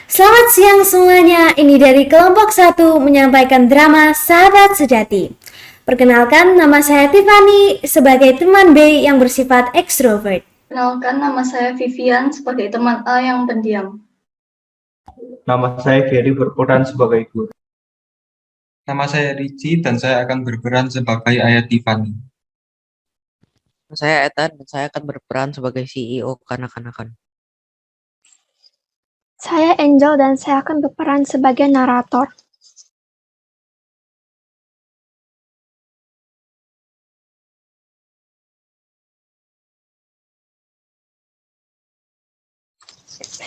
Selamat siang semuanya, ini dari kelompok 1 menyampaikan drama Sahabat Sejati. Perkenalkan, nama saya Tiffany sebagai teman B yang bersifat ekstrovert. Kenalkan, nama saya Vivian sebagai teman A yang pendiam. Nama saya Gary berperan sebagai guru. Nama saya Ricci dan saya akan berperan sebagai ayah Tiffany. Saya Ethan dan saya akan berperan sebagai CEO kanak-kanakan. Saya Angel dan saya akan berperan sebagai narator.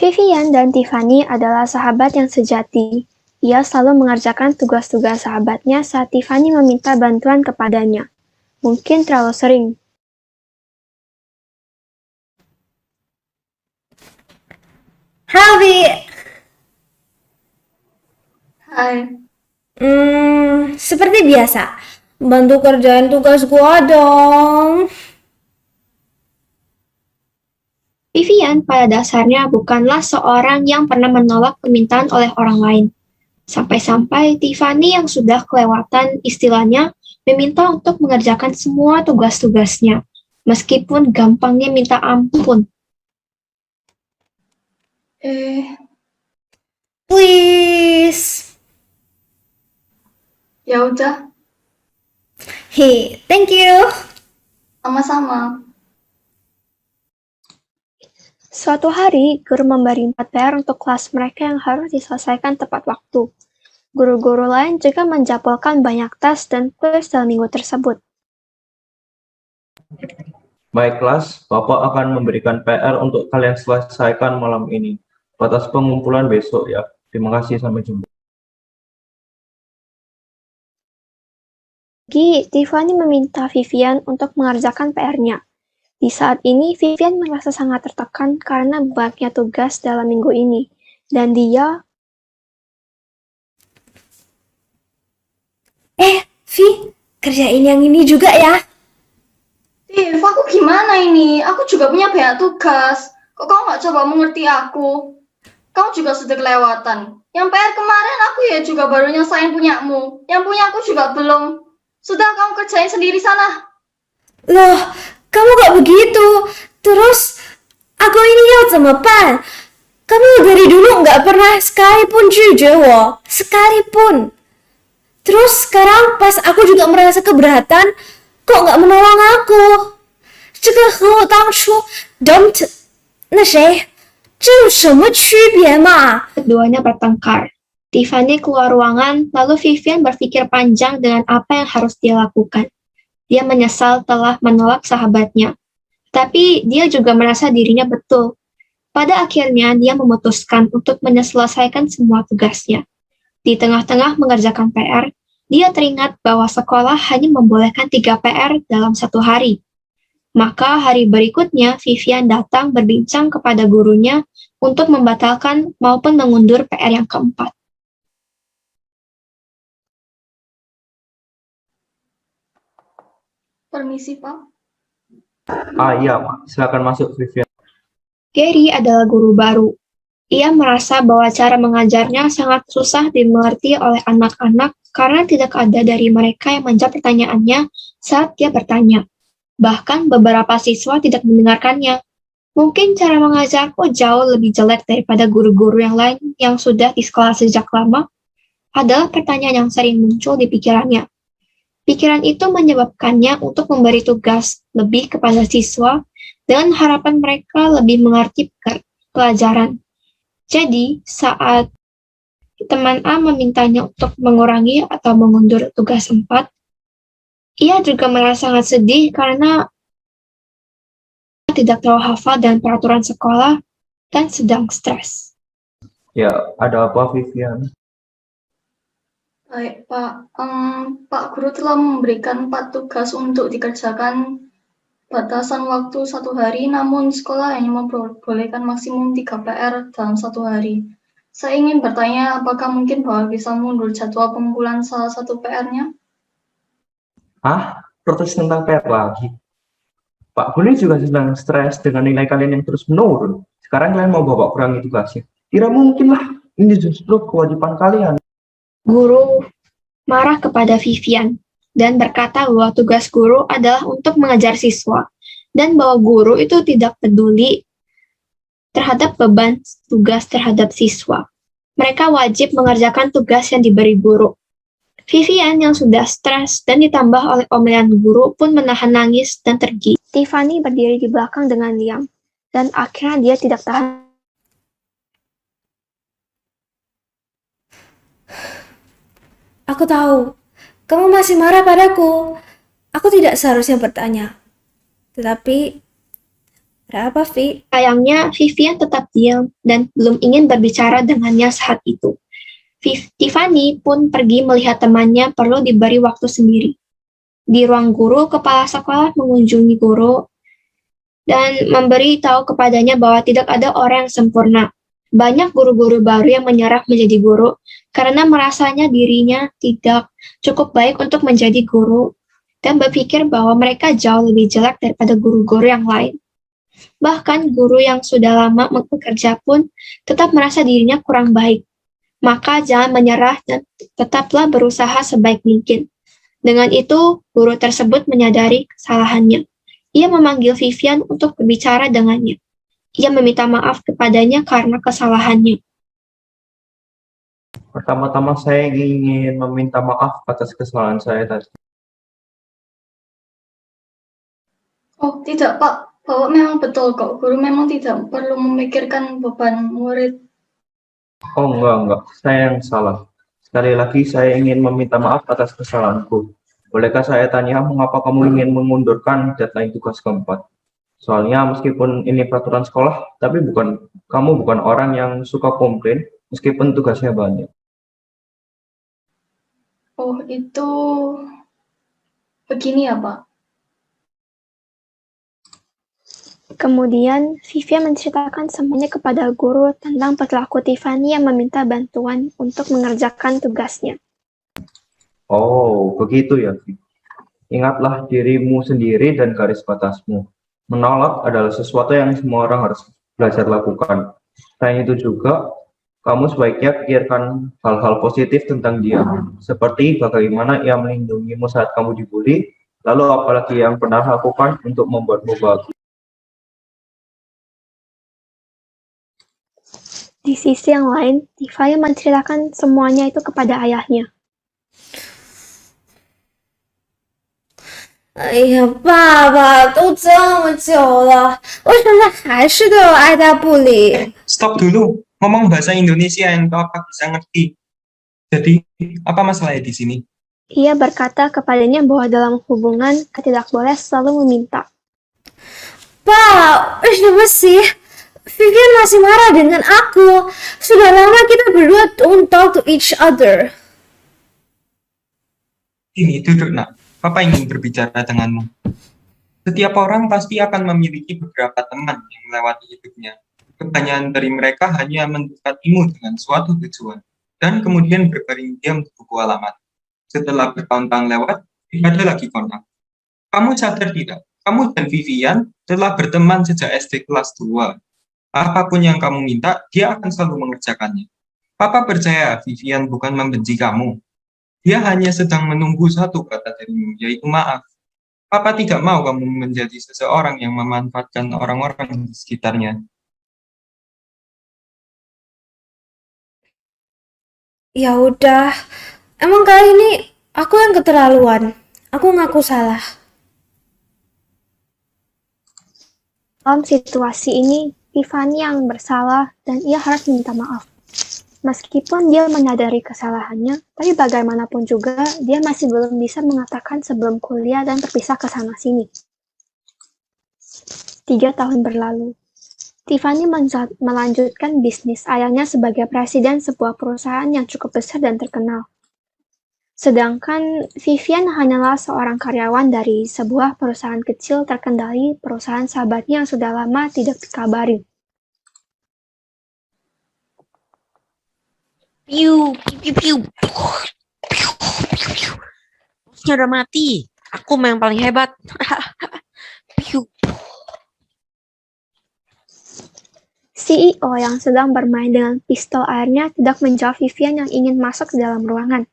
Vivian dan Tiffany adalah sahabat yang sejati. Ia selalu mengerjakan tugas-tugas sahabatnya saat Tiffany meminta bantuan kepadanya. Mungkin terlalu sering. Harvey, Hai, seperti biasa, bantu kerjain tugas gua dong. Vivian pada dasarnya bukanlah seorang yang pernah menolak permintaan oleh orang lain. Sampai-sampai Tiffany yang sudah kelewatan istilahnya meminta untuk mengerjakan semua tugas-tugasnya, meskipun gampangnya minta ampun. Please. ya udah, Hey, thank you. sama-sama. Suatu hari, guru memberi 4 PR untuk kelas mereka yang harus diselesaikan tepat waktu. Guru-guru lain juga menjadwalkan banyak tes dan kuis dalam minggu tersebut. Baik kelas, Bapak akan memberikan PR untuk kalian selesaikan malam ini. Batas pengumpulan besok ya. Terima kasih, sampai jumpa. Tiffany meminta Vivian untuk mengerjakan PR-nya. Di saat ini, Vivian merasa sangat tertekan karena banyaknya tugas dalam minggu ini. Dan dia... Vi, kerjain yang ini juga ya. Tiff, aku gimana ini? Aku juga punya banyak tugas. Kok kamu nggak coba mengerti aku? Kamu juga sudah kelewatan. Yang PR kemarin aku ya juga baru nyelesain punyamu. Yang punya aku juga belum. Sudah, kamu kerjain sendiri sana. Loh, kamu gak begitu. Terus, aku ini ya zemepan. Kamu dari dulu gak pernah sekalipun jujur wo. Sekalipun. Terus sekarang pas aku juga merasa keberatan, kok gak menolong aku? 这个和我当初 don't 那谁，这有什么区别嘛？ Keduanya bertengkar. Tiffany keluar ruangan, lalu Vivian berpikir panjang dengan apa yang harus dia lakukan. Dia menyesal telah menolak sahabatnya. Tapi dia juga merasa dirinya betul. Pada akhirnya, dia memutuskan untuk menyelesaikan semua tugasnya. Di tengah-tengah mengerjakan PR, dia teringat bahwa sekolah hanya membolehkan 3 PR dalam satu hari. Maka hari berikutnya, Vivian datang berbincang kepada gurunya untuk membatalkan maupun mengundur PR yang keempat. Permisi, Pak. Iya, Pak. Silakan masuk, Vivian. Gary adalah guru baru. Ia merasa bahwa cara mengajarnya sangat susah dimengerti oleh anak-anak karena tidak ada dari mereka yang menjawab pertanyaannya saat dia bertanya. Bahkan beberapa siswa tidak mendengarkannya. Mungkin cara mengajarku jauh lebih jelek daripada guru-guru yang lain yang sudah di sekolah sejak lama, adalah pertanyaan yang sering muncul di pikirannya. Pikiran itu menyebabkannya untuk memberi tugas lebih kepada siswa dengan harapan mereka lebih mengerti pelajaran. Jadi, saat teman A memintanya untuk mengurangi atau mengundur tugas 4, ia juga merasa sangat sedih karena tidak terlalu hafal dengan peraturan sekolah dan sedang stres. Ya, ada apa, Vivian? Baik, Pak. Pak Guru telah memberikan 4 tugas untuk dikerjakan batasan waktu 1 hari, namun sekolah hanya memperbolehkan maksimum 3 PR dalam 1 hari. Saya ingin bertanya, apakah mungkin Bapak bisa mundur jadwal pengumpulan salah satu PR-nya? Protes tentang PR lagi? Pak Guru juga sedang stres dengan nilai kalian yang terus menurun. Sekarang kalian mau bawa kurangi tugasnya? Tidak mungkin lah. Ini justru kewajiban kalian. Guru marah kepada Vivian dan berkata bahwa tugas guru adalah untuk mengajar siswa dan bahwa guru itu tidak peduli terhadap beban tugas terhadap siswa. Mereka wajib mengerjakan tugas yang diberi guru. Vivian yang sudah stres dan ditambah oleh omelan guru pun menahan nangis dan pergi. Tiffany berdiri di belakang dengan diam, dan akhirnya dia tidak tahan. Aku tahu, kamu masih marah padaku. Aku tidak seharusnya bertanya. Tetapi, ada apa, Vi? Sayangnya, Vivian tetap diam dan belum ingin berbicara dengannya saat itu. Tiffany pun pergi melihat temannya perlu diberi waktu sendiri. Di ruang guru, kepala sekolah mengunjungi guru dan memberi tahu kepadanya bahwa tidak ada orang yang sempurna. Banyak guru-guru baru yang menyerah menjadi guru karena merasanya dirinya tidak cukup baik untuk menjadi guru dan berpikir bahwa mereka jauh lebih jelek daripada guru-guru yang lain. Bahkan guru yang sudah lama bekerja pun tetap merasa dirinya kurang baik. Maka jangan menyerah dan tetaplah berusaha sebaik mungkin. Dengan itu, guru tersebut menyadari kesalahannya. Ia memanggil Vivian untuk berbicara dengannya. Ia meminta maaf kepadanya karena kesalahannya. Pertama-tama saya ingin meminta maaf atas kesalahan saya tadi. Oh, tidak, Pak. Bapak memang betul kok. Guru memang tidak perlu memikirkan beban murid. Oh, enggak. Saya yang salah. Sekali lagi, saya ingin meminta maaf atas kesalahanku. Bolehkah saya tanya mengapa kamu ingin mengundurkan deadline tugas keempat? Soalnya meskipun ini peraturan sekolah, tapi kamu bukan orang yang suka komplain meskipun tugasnya banyak. Oh, itu begini ya, Pak. Kemudian, Vivian menceritakan semuanya kepada guru tentang perilaku Tiffany yang meminta bantuan untuk mengerjakan tugasnya. Oh, begitu ya, Vi. Ingatlah dirimu sendiri dan garis batasmu. Menolak adalah sesuatu yang semua orang harus belajar lakukan. Selain itu juga, kamu sebaiknya pikirkan hal-hal positif tentang dia, seperti bagaimana ia melindungimu saat kamu dibully, lalu apalagi yang pernah lakukan untuk membuatmu bahagia. Di sisi yang lain, Tiffany menceritakan semuanya itu kepada ayahnya. 哎呀，爸爸，都这么久了，为什么还是对我爱答不理？ Stop dulu, ngomong bahasa Indonesia yang kau apa bisa ngerti. Jadi, apa masalahnya di sini? Ia berkata kepadanya bahwa dalam hubungan tidak boleh selalu meminta. 爸，为什么sih? Vivian masih marah dengan aku. Sudah lama kita berdua don't talk to each other. Ini duduk nak, Papa ingin berbicara denganmu. Setiap orang pasti akan memiliki beberapa teman yang melewati hidupnya. Kebanyakan dari mereka hanya mendekatimu dengan suatu tujuan, dan kemudian berbaring diam di buku alamat. Setelah bertahun-tahun lewat, tidak ada lagi kontak. Kamu sadar tidak? Kamu dan Vivian telah berteman sejak SD kelas 2. Apapun yang kamu minta, dia akan selalu mengerjakannya. Papa percaya Vivian bukan membenci kamu. Dia hanya sedang menunggu satu kata darimu, yaitu maaf. Papa tidak mau kamu menjadi seseorang yang memanfaatkan orang-orang di sekitarnya. Ya udah, emang kali ini aku yang keterlaluan. Aku ngaku salah. Dalam situasi ini, Tiffany yang bersalah dan ia harus minta maaf. Meskipun dia menyadari kesalahannya, tapi bagaimanapun juga dia masih belum bisa mengatakan sebelum kuliah dan terpisah ke sana-sini. 3 tahun berlalu. Tiffany melanjutkan bisnis ayahnya sebagai presiden sebuah perusahaan yang cukup besar dan terkenal. Sedangkan Vivian hanyalah seorang karyawan dari sebuah perusahaan kecil terkendali perusahaan sahabatnya yang sudah lama tidak dikabari. Piu, piu, piu, piu. Bosnya udah mati. Aku yang paling hebat. Piu. CEO yang sedang bermain dengan pistol airnya tidak menjawab Vivian yang ingin masuk ke dalam ruangan.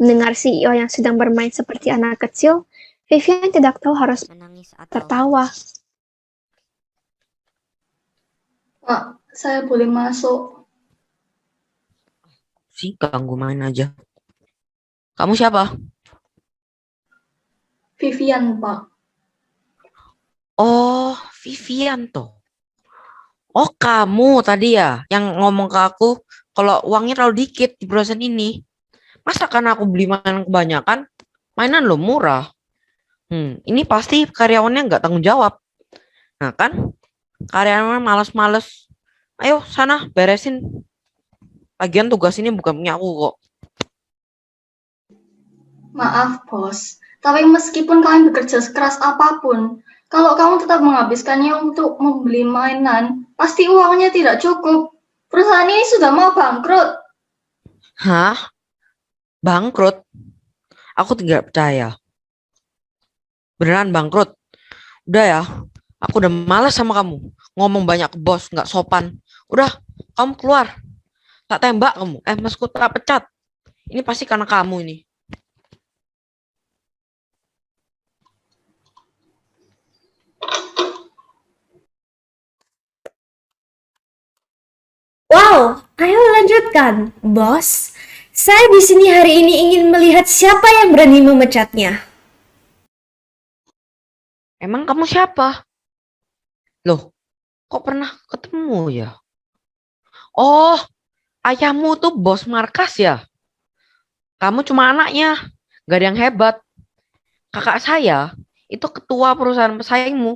Mendengar CEO yang sedang bermain seperti anak kecil, Vivian tidak tahu harus Menangis atau tertawa. Pak, saya boleh masuk? sih ganggu main aja. Kamu siapa? Vivian, Pak. Oh, Vivian toh. Oh, kamu tadi ya yang ngomong ke aku kalau uangnya terlalu dikit di perusahaan ini. Masa kan aku beli mainan kebanyakan? Mainan lo murah. Ini pasti karyawannya nggak tanggung jawab. Nah kan, karyawannya malas-males. Ayo sana beresin. Lagian tugas ini bukan punya aku kok. Maaf, bos. Tapi meskipun kalian bekerja sekeras apapun, kalau kamu tetap menghabiskannya untuk membeli mainan, pasti uangnya tidak cukup. Perusahaan ini sudah mau bangkrut. Hah? Bangkrut? Aku tidak percaya. Beneran bangkrut? Udah ya, aku udah malas sama kamu. Ngomong banyak ke bos, nggak sopan. Udah, kamu keluar. Tak tembak kamu. Maksudku tak pecat. Ini pasti karena kamu ini. Wow, ayo lanjutkan, bos. Saya di sini hari ini ingin melihat siapa yang berani memecatnya. Emang kamu siapa? Loh, kok pernah ketemu ya? Oh, ayahmu tuh bos markas ya? Kamu cuma anaknya, gak ada yang hebat. Kakak saya itu ketua perusahaan pesaingmu.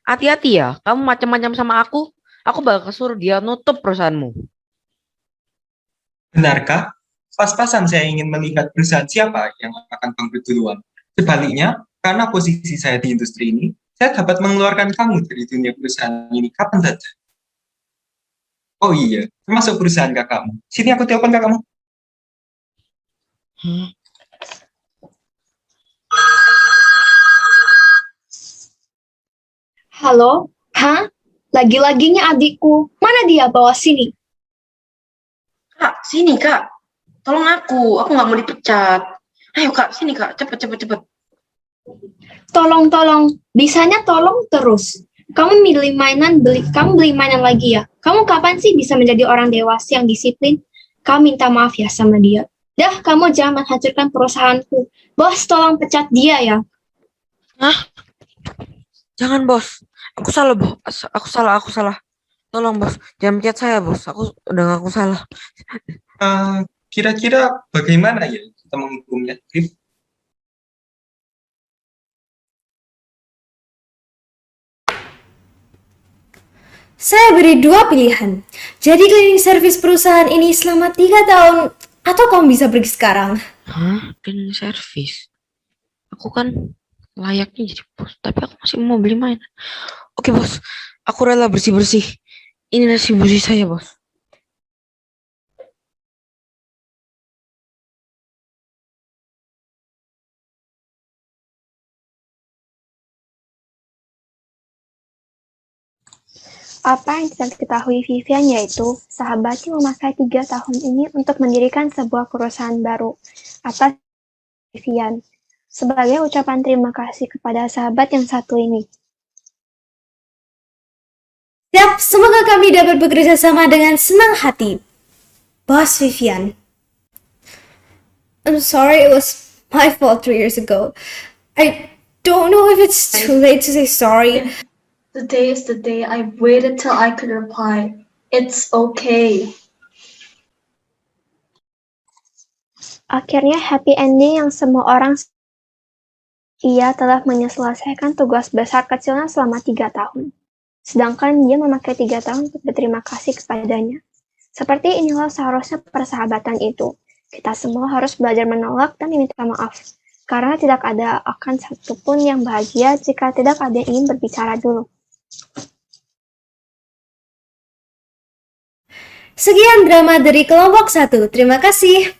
Hati-hati ya, kamu macam-macam sama aku bakal suruh dia nutup perusahaanmu. Benarkah? Pas-pasan saya ingin melihat perusahaan siapa yang akan bangkrut duluan. Sebaliknya, karena posisi saya di industri ini, saya dapat mengeluarkan kamu dari dunia perusahaan ini kapan saja. Oh iya, termasuk perusahaan kakakmu. Sini aku telepon kakakmu. Halo? Hah? Lagi-laginya adikku. Mana dia? Bawa sini. Kak, sini kak. Tolong aku nggak mau dipecat. Ayo kak, sini kak, cepet. Tolong. Bisanya tolong terus. Kamu kamu beli mainan lagi ya? Kamu kapan sih bisa menjadi orang dewasa yang disiplin? Kamu minta maaf ya sama dia. Dah, kamu jangan menghancurkan perusahaanku. Bos, tolong pecat dia ya. Jangan bos, aku salah bos, aku salah. Tolong bos, jangan pecat saya bos, aku udah ngaku salah. Kira-kira bagaimana ya kita menghukumnya, Rif? Saya beri dua pilihan. Jadi cleaning service perusahaan ini selama 3 tahun, atau kamu bisa pergi sekarang. Hah? Cleaning service? Aku kan layaknya jadi bos, tapi aku masih mau beli mainan. Oke bos, aku rela bersih-bersih. Ini nasib bersih saya bos. Apa yang tidak diketahui Vivian yaitu sahabatnya memakai 3 tahun ini untuk mendirikan sebuah perusahaan baru atas Vivian sebagai ucapan terima kasih kepada sahabat yang satu ini. Siap, semoga kami dapat bekerja sama dengan senang hati. Bos Vivian. I'm sorry, it was my fault 3 years ago. I don't know if it's too late to say sorry. Today is the day I waited till I could reply. It's okay. Akhirnya happy ending yang semua orang ia telah menyelesaikan tugas besar kecilnya selama 3 tahun. Sedangkan dia memakai 3 tahun untuk berterima kasih kepadanya. Seperti inilah seharusnya persahabatan itu. Kita semua harus belajar menolak dan meminta maaf. Karena tidak ada akan satupun yang bahagia jika tidak ada yang ingin berbicara dulu. Sekian drama dari kelompok 1. Terima kasih.